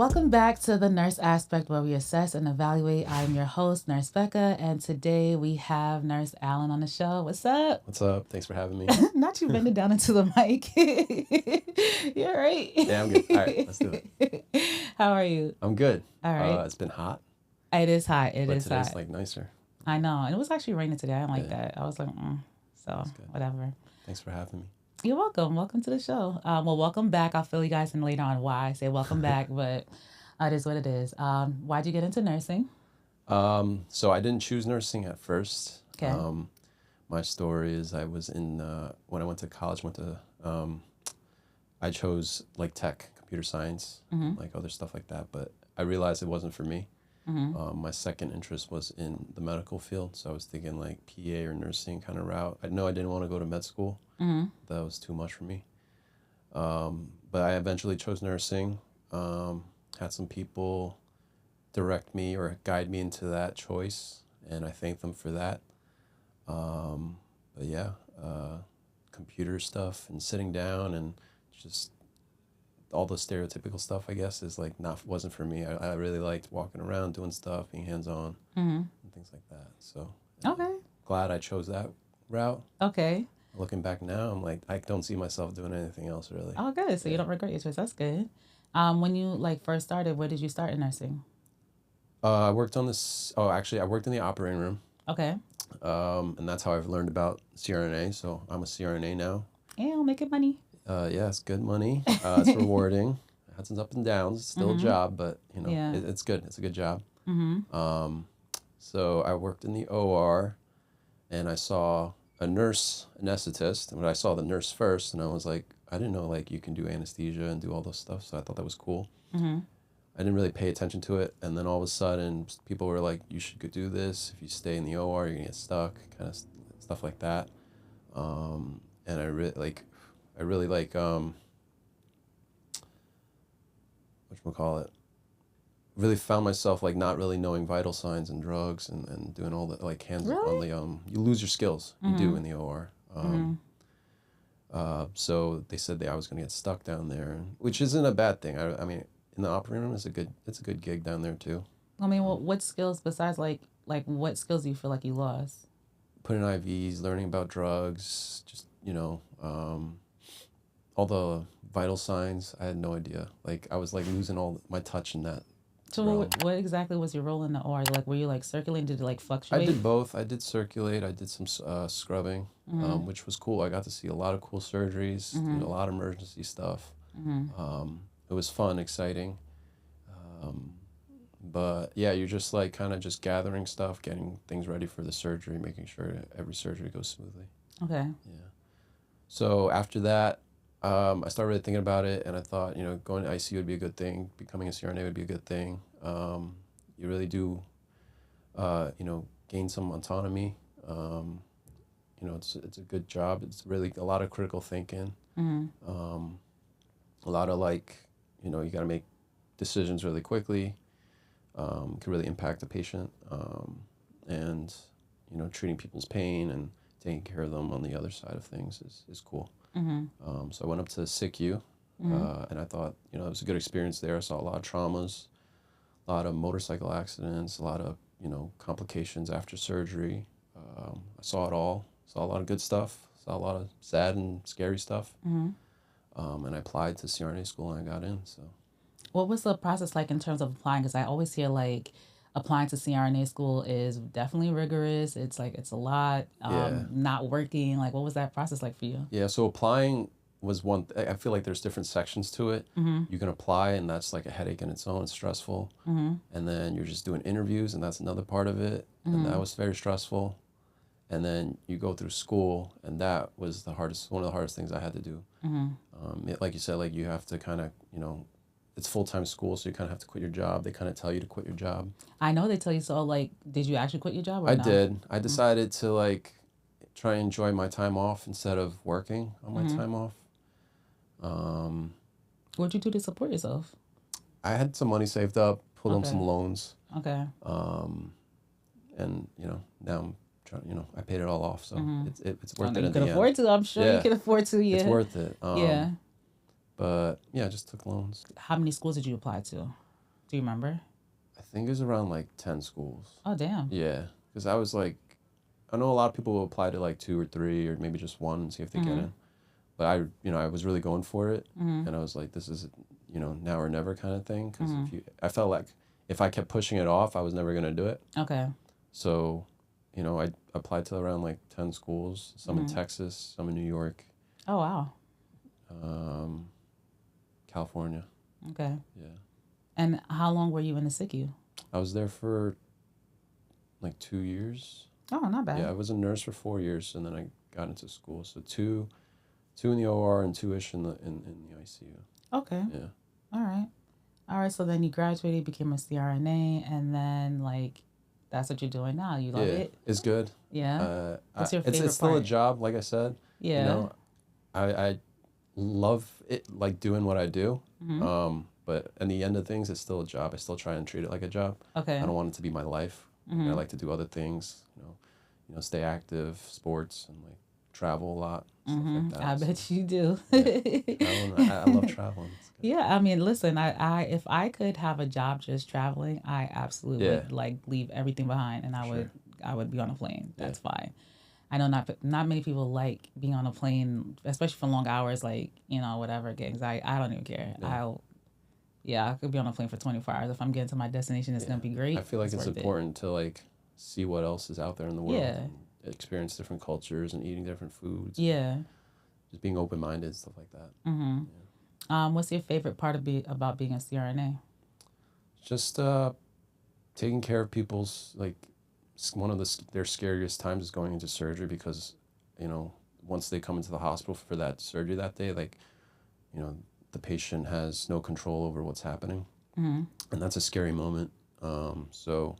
Welcome back to the Nurse Aspect, where we assess and evaluate. I'm your host, Nurse Becca, and today we have Nurse Allen on the show. What's up? What's up? Thanks for having me. Not you bending down into the mic. You're right. Yeah, I'm good. All right, let's do it. How are you? I'm good. All right. It's been hot. It is hot. It but is today's hot. like nicer. I know. And it was actually raining today. I didn't like that. I was like, so whatever. Thanks for having me. You're welcome. Welcome to the show. Well, welcome back. I'll fill you guys in later on why I say welcome back, but it is what it is. Why'd you get into nursing? So I didn't choose nursing at first. Okay. My story is I was in, when I went to college, I chose like tech, computer science, like other stuff like that, but I realized it wasn't for me. My second interest was in the medical field, so I was thinking like PA or nursing kind of route. I know I didn't want to go to med school. That was too much for me. But I eventually chose nursing. Had some people direct me or guide me into that choice, and I thank them for that. But yeah, computer stuff and sitting down and just all the stereotypical stuff, I guess, is like wasn't for me. I really liked walking around, doing stuff, being hands-on, and things like that. So glad I chose that route. Okay. Looking back now, I'm like, I don't see myself doing anything else really. Oh, good. So you don't regret your choice. That's good. When you first started, where did you start in nursing? I worked on this. Oh, actually, I worked in the operating room. Okay. And that's how I've learned about CRNA. So I'm a CRNA now. Yeah, I'll make it money. Yeah, it's good money. It's rewarding. It had some ups and downs. It's still a job, but it's good. It's a good job. So I worked in the OR, and I saw a nurse anesthetist. And I saw the nurse first, and I was like, I didn't know like you can do anesthesia and do all those stuff. So I thought that was cool. I didn't really pay attention to it, and then all of a sudden, people were like, "You should go do this. If you stay in the OR, you're gonna get stuck." Kind of stuff like that. And I really like, whatchamacallit, really found myself like not really knowing vital signs and drugs and doing all the like hands on the you lose your skills. You do in the OR. So they said that I was gonna get stuck down there, which isn't a bad thing. I mean, in the operating room, it's a good gig down there too. I mean, well, what skills besides like what skills do you feel like you lost? Putting IVs, learning about drugs, just all the vital signs. I had no idea. Like I was like losing all my touch in that. So what exactly was your role in the OR? Like, were you like circulating? Did it like fluctuate? I did both. I did circulate. I did some scrubbing, which was cool. I got to see a lot of cool surgeries, did a lot of emergency stuff. It was fun, exciting. But yeah, you're just like kind of just gathering stuff, getting things ready for the surgery, making sure every surgery goes smoothly. Okay. Yeah. So after that, I started really thinking about it, and I thought, going to ICU would be a good thing. Becoming a CRNA would be a good thing. You really do, gain some autonomy. It's a good job. It's really a lot of critical thinking. A lot of you got to make decisions really quickly. Could really impact the patient. And treating people's pain and taking care of them on the other side of things is cool. So I went up to SICU, and I thought, it was a good experience there. I saw a lot of traumas, a lot of motorcycle accidents, a lot of, complications after surgery. I saw it all. Saw a lot of good stuff. Saw a lot of sad and scary stuff. And I applied to CRNA school, and I got in. So, what was the process like in terms of applying? Because I always hear like applying to CRNA school is definitely rigorous. It's like, it's a lot, not working. Like, what was that process like for you? Yeah, so applying was one, I feel like there's different sections to it. You can apply, and that's like a headache in its own. It's stressful. And then you're just doing interviews, and that's another part of it. And that was very stressful. And then you go through school, and that was one of the hardest things I had to do. Like you said, like you have to kind of, it's full-time school, so you kind of have to quit your job. They kind of tell you to quit your job. I know they tell you so. Like, did you actually quit your job or I not? did. I decided to like try and enjoy my time off instead of working on my time off. What'd you do to support yourself? I had some money saved up, pulled on some loans. Okay. And now I'm trying. I paid it all off, so it's worth it. You can afford to. I'm sure you can afford to. It's worth it. But yeah, I just took loans. How many schools did you apply to? Do you remember? I think it was around like 10 schools. Oh, damn. Yeah, because I was like, I know a lot of people will apply to like 2 or 3 or maybe just 1 and see if they get in. But I was really going for it, and I was like, this is, now or never kind of thing. Because I felt like if I kept pushing it off, I was never gonna do it. Okay. So, I applied to around like 10 schools, some in Texas, some in New York. Oh, wow. California. Okay. Yeah. And how long were you in the SICU? I was there for like 2 years. Oh, not bad. Yeah, I was a nurse for 4 years, and then I got into school. So two in the OR and 2-ish in the ICU. Okay. Yeah. All right. So then you graduated, became a CRNA, and then like that's what you're doing now. You love it? It's good. Yeah. What's your favorite It's still part? a job, like I said. Yeah. I love it, like doing what I do. But in the end of things, it's still a job. I still try and treat it like a job. Okay. I don't want it to be my life. I like to do other things. Stay active, sports, and like travel a lot. Stuff like that. I bet you do. I love traveling. Yeah, I mean, listen, I if I could have a job just traveling, I absolutely would like leave everything behind, and I would be on a plane. That's fine. I know not many people like being on a plane, especially for long hours, like whatever. Gigs. I don't even care. I could be on a plane for 24 hours. If I'm getting to my destination, it's gonna be great. I feel like it's important to like see what else is out there in the world. Yeah. And experience different cultures and eating different foods. Yeah. Just being open-minded, stuff like that. What's your favorite part about being a CRNA? Just taking care of people's, like, one of their scariest times is going into surgery because, once they come into the hospital for that surgery that day, like, the patient has no control over what's happening. And that's a scary moment. So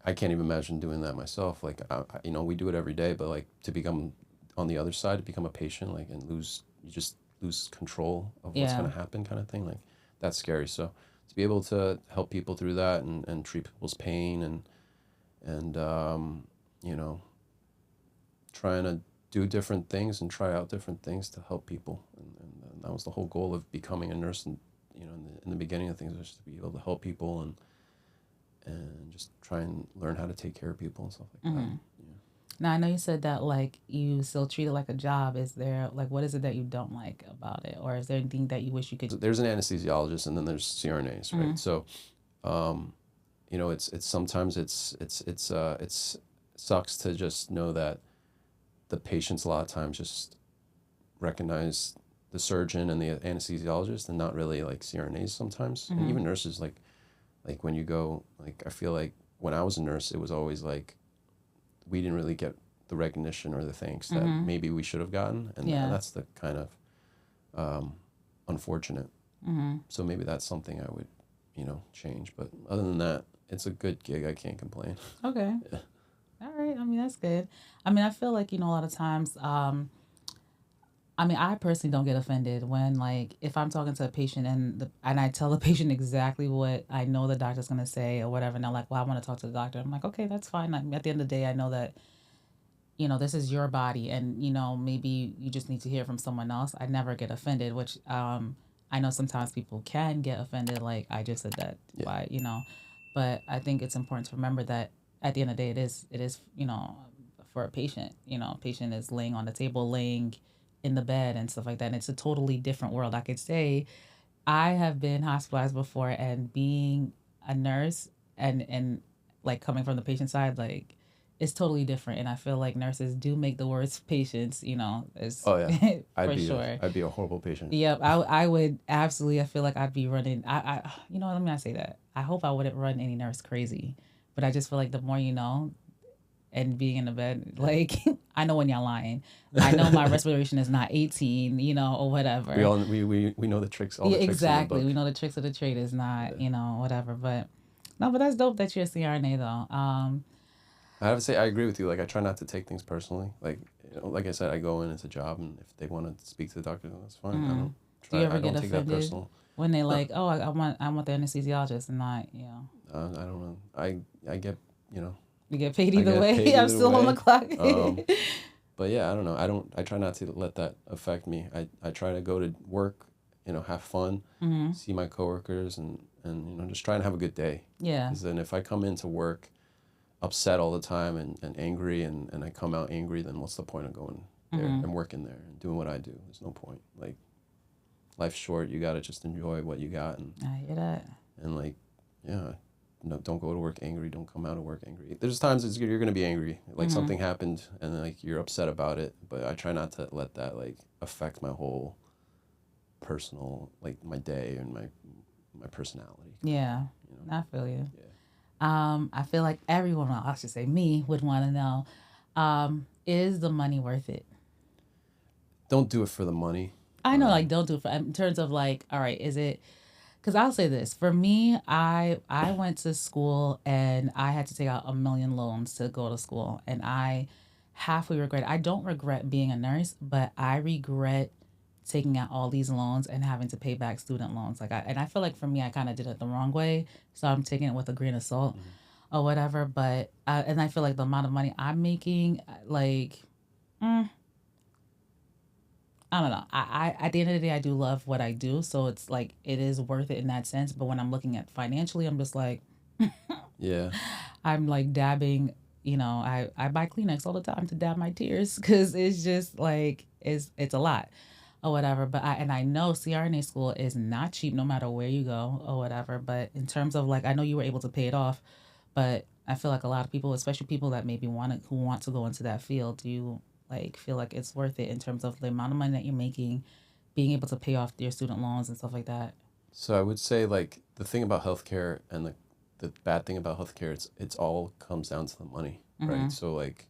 I can't even imagine doing that myself. Like, we do it every day, but like to become on the other side, to become a patient, like, and you just lose control of what's going to happen kind of thing. Like, that's scary. So to be able to help people through that and treat people's pain and trying to do different things and try out different things to help people. And that was the whole goal of becoming a nurse. And, in the beginning of things was just to be able to help people and just try and learn how to take care of people and stuff like that. Yeah. Now, I know you said that, like, you still treat it like a job. Is there, like, what is it that you don't like about it? Or is there anything that you wish you could... There's an anesthesiologist and then there's CRNAs, right? So, it's sometimes it sucks to just know that the patients a lot of times just recognize the surgeon and the anesthesiologist and not really, like, CRNAs sometimes. And even nurses, like when you go, like, I feel like when I was a nurse, it was always like we didn't really get the recognition or the thanks that maybe we should have gotten. And that's the kind of unfortunate. So maybe that's something I would, change. But other than that, it's a good gig. I can't complain. Okay. Yeah. All right. I mean, that's good. I mean, I feel like, a lot of times, I personally don't get offended when, like, if I'm talking to a patient and I tell the patient exactly what I know the doctor's going to say or whatever, and they're like, well, I want to talk to the doctor. I'm like, okay, that's fine. Like, at the end of the day, I know that, this is your body and, maybe you just need to hear from someone else. I never get offended, which I know sometimes people can get offended, like I just said that, why, but I think it's important to remember that at the end of the day, it is, for a patient, patient is laying on the table, laying in the bed and stuff like that. And it's a totally different world. I could say I have been hospitalized before, and being a nurse and like coming from the patient side, like it's totally different. And I feel like nurses do make the worst patients, is for sure. I'd be a horrible patient. Yep. I would absolutely, I feel like I'd be running, let me not say that. I hope I wouldn't run any nurse crazy, but I just feel like the more and being in the bed, like, I know when you're lying. I know my respiration is not 18, or whatever. We know the tricks. All the tricks exactly. We know the tricks of the trade is not, whatever. But no, but that's dope that you're a CRNA though. I have to say, I agree with you. Like, I try not to take things personally. Like, like I said, I go in, it's a job, and if they want to speak to the doctor, that's fine. I don't. Do you ever get offended when they like, oh, I want the anesthesiologist and not, I don't know. I get, You get paid either way. I'm still on the clock. But yeah, I don't know. I try not to let that affect me. I try to go to work, have fun, see my coworkers, and just try and have a good day. Yeah. Because then if I come into work upset all the time and angry and I come out angry, then what's the point of going there and working there and doing what I do? There's no point. Like, life's short. You got to just enjoy what you got. And I hear that. And like, yeah, no, don't go to work angry. Don't come out of work angry. There's times you're going to be angry. Like something happened and like you're upset about it. But I try not to let that like affect my whole personal, like my day and my personality. Yeah. I feel you. Yeah. I feel like everyone, I should say me, would want to know, is the money worth it? Don't do it for the money. I know, like, don't do it for, in terms of like, all right, is it, because I'll say this, for me, I went to school and I had to take out 1 million loans to go to school. And I halfway regret it. I don't regret being a nurse, but I regret taking out all these loans and having to pay back student loans. And I feel like for me, I kind of did it the wrong way. So I'm taking it with a grain of salt or whatever. But, and I feel like the amount of money I'm making, like, I don't know. I at the end of the day, I do love what I do. So it's like, it is worth it in that sense. But when I'm looking at financially, I'm just like, yeah, I'm like dabbing, I buy Kleenex all the time to dab my tears because it's just like, it's a lot or whatever. But I know CRNA school is not cheap no matter where you go or whatever. But in terms of like, I know you were able to pay it off, but I feel like a lot of people, especially people that maybe who want to go into that field, do you like feel like it's worth it in terms of the amount of money that you're making, being able to pay off your student loans and stuff like that? So I would say like the thing about healthcare and the bad thing about healthcare, it's all comes down to the money, right? So like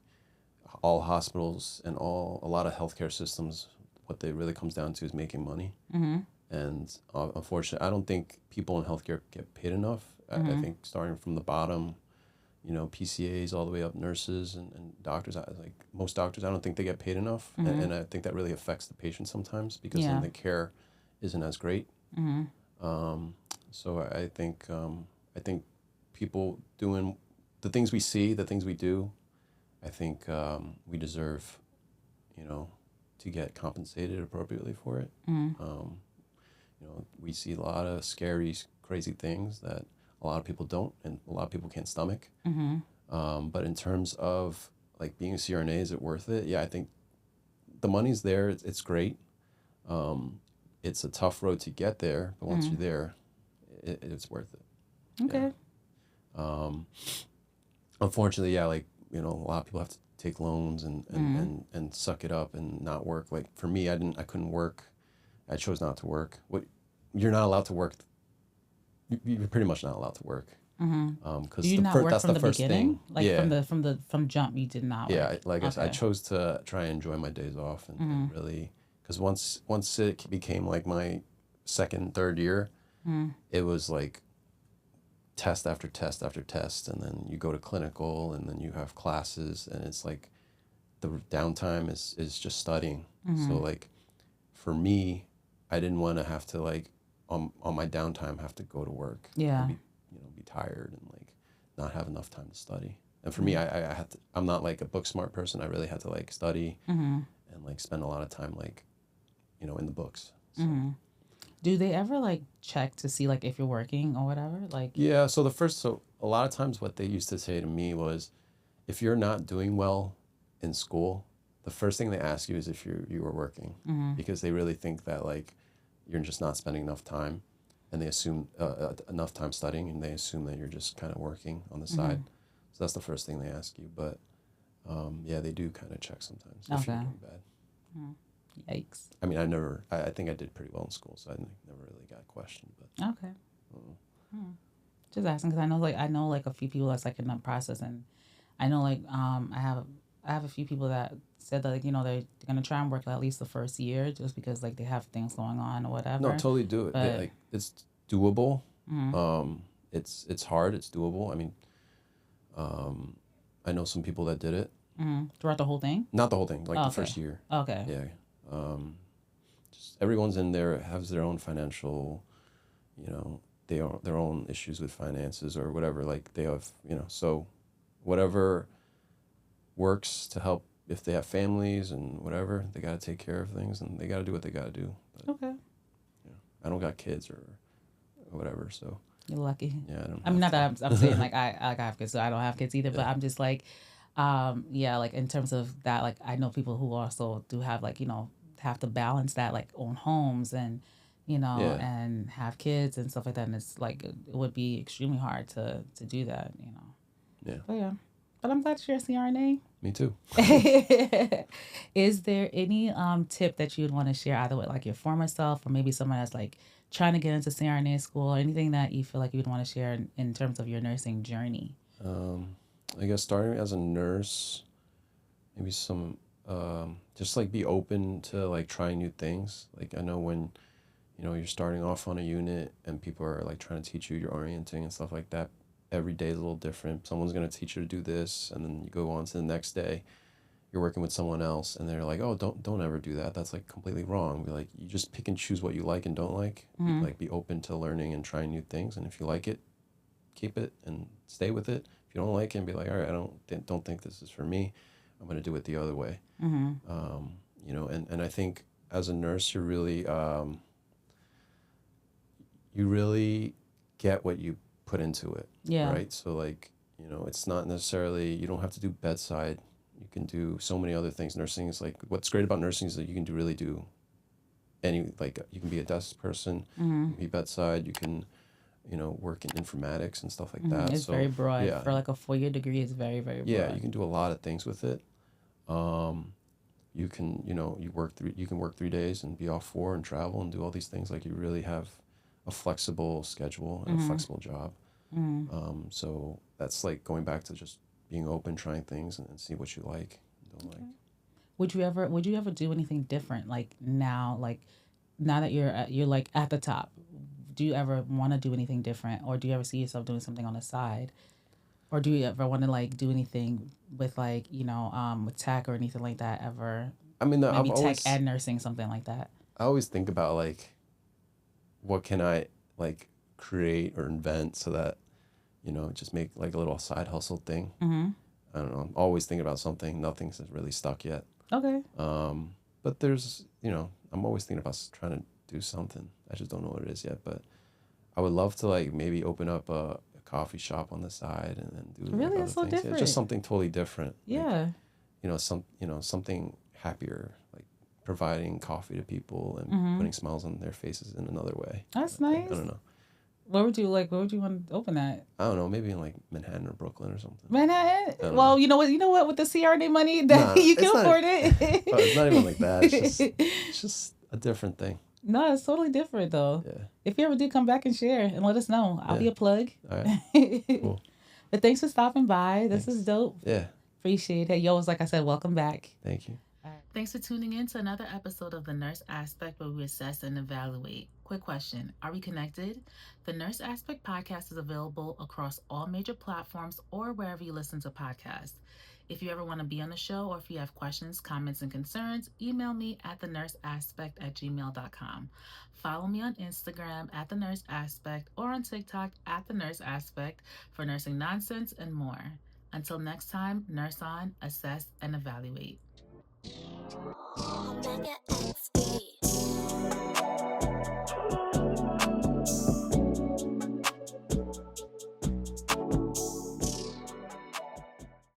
all hospitals and a lot of healthcare systems, what they really comes down to is making money. And unfortunately, I don't think people in healthcare get paid enough. I think starting from the bottom, PCAs all the way up, nurses and doctors. Like most doctors, I don't think they get paid enough, and I think that really affects the patient sometimes because then the care isn't as great. So I think people doing the things we see, the things we do, I think we deserve, to get compensated appropriately for it. We see a lot of scary, crazy things that a lot of people don't, and a lot of people can't stomach. But in terms of like being a CRNA, is it worth it? Yeah, I think the money's there. It's great. It's a tough road to get there, but once you're there, it's worth it. Okay. Yeah. Unfortunately, yeah, like, a lot of people have to take loans and suck it up and not work. Like for me, I couldn't work. I chose not to work. You're not allowed to work. You're pretty much not allowed to work. Because that's the the first beginning? thing. Like yeah. from jump, you did not work. Yeah, like I said, I chose to try and enjoy my days off and really, because once it became like my second, third year, it was like test after test after test, and then you go to clinical, and then you have classes, and it's like the downtime is just studying. So like for me, I didn't want to have to like on my downtime have to go to work. Yeah. And be tired and like not have enough time to study. And for me, I had to, I'm not like a book smart person. I really had to like study and like spend a lot of time like, in the books. So. Do they ever like check to see like if you're working or whatever? Like yeah, so a lot of times what they used to say to me was, if you're not doing well in school, the first thing they ask you is if you were working, because they really think that like you're just not spending enough time, and they assume enough time studying, and they assume that you're just kind of working on the side. So that's the first thing they ask you. But yeah, they do kind of check sometimes if you're doing bad. Yikes. I mean, I think I did pretty well in school, so I never really got questioned. But okay. Just asking because I know like a few people that's like in that process, and I know like I have a few people that said that like, they're gonna try and work at least the first year just because like they have things going on or whatever. No, totally do it. But, like it's doable. It's hard. It's doable. I mean, I know some people that did it. Throughout the whole thing? Not the whole thing, like the first year. Okay. Yeah. Just everyone's in there has their own financial, their own issues with finances or whatever. Like they have, so whatever works to help. If they have families and whatever, they got to take care of things, and they got to do what they got to do. But, okay. I don't got kids or whatever. So You're lucky. yeah, I don't. I mean, not have that I'm saying like I have kids, so I don't have kids either. Yeah. But I'm just like, yeah, like in terms of that, like I know people who also do have like have to balance that, like own homes and Yeah. and have kids and stuff like that. And it's like it would be extremely hard to do that. Yeah. But yeah, but I'm glad you're a CRNA. Me too. Is there any tip that you'd want to share either with like your former self or maybe someone that's like trying to get into CRNA school or anything that you feel like you'd want to share in terms of your nursing journey? I guess starting as a nurse, maybe some just like be open to like trying new things. Like I know when you're starting off on a unit and people are like trying to teach you your orienting and stuff like that. Every day is a little different. Someone's going to teach you to do this, and then you go on to the next day. You're working with someone else, and they're like, "Oh, don't ever do that. That's like completely wrong." Be like, you just pick and choose what you like and don't like. Like be open to learning and trying new things, and if you like it, keep it and stay with it. If you don't like it, and be like, "All right, I don't think this is for me. I'm going to do it the other way." And I think as a nurse, you really get what you put into it. Yeah. Right. So like, it's not necessarily, you don't have to do bedside. You can do so many other things. Nursing is like, what's great about nursing is that you can really do like you can be a desk person, you can be bedside, you can, work in informatics and stuff like that. It's So, very broad. yeah. For like a 4-year degree, it's very, very broad. Yeah, you can do a lot of things with it. You can, you can work 3 days and be off 4 and travel and do all these things. Like you really have a flexible schedule and a flexible job. So that's like going back to just being open, trying things and see what you like and don't like. Would you ever do anything different like now that you're like at the top? Do you ever want to do anything different, or do you ever see yourself doing something on the side? Or do you ever want to like do anything with like, with tech or anything like that ever? I mean, Maybe tech and nursing, something like that. I always think about like, what can I like create or invent so that, just make like a little side hustle thing. I don't know. I'm always thinking about something. Nothing's really stuck yet. Okay. But there's, I'm always thinking about trying to do something. I just don't know what it is yet. But I would love to like maybe open up a coffee shop on the side and then do really like, that's so things. different. Yeah, just something totally different. Yeah. Like, something happier, like providing coffee to people and putting smiles on their faces in another way. That's nice. I don't know. Where would you want to open that? I don't know, maybe in like Manhattan or Brooklyn or something. Manhattan? Well, you know what? With the CRNA money, that you can afford it. Oh, it's not even like that. It's just a different thing. No, it's totally different though. Yeah. If you ever do, come back and share and let us know. I'll be a plug. All right. Cool. But thanks for stopping by. This is dope. Yeah. Appreciate it. Yo, like I said, welcome back. Thank you. Thanks for tuning in to another episode of The Nurse Aspect, where we assess and evaluate. Quick question. Are we connected? The Nurse Aspect podcast is available across all major platforms or wherever you listen to podcasts. If you ever want to be on the show, or if you have questions, comments, and concerns, email me at thenurseaspect@gmail.com. Follow me on Instagram at The Nurse Aspect or on TikTok at The Nurse Aspect for nursing nonsense and more. Until next time, nurse on, assess, and evaluate. Omega XD.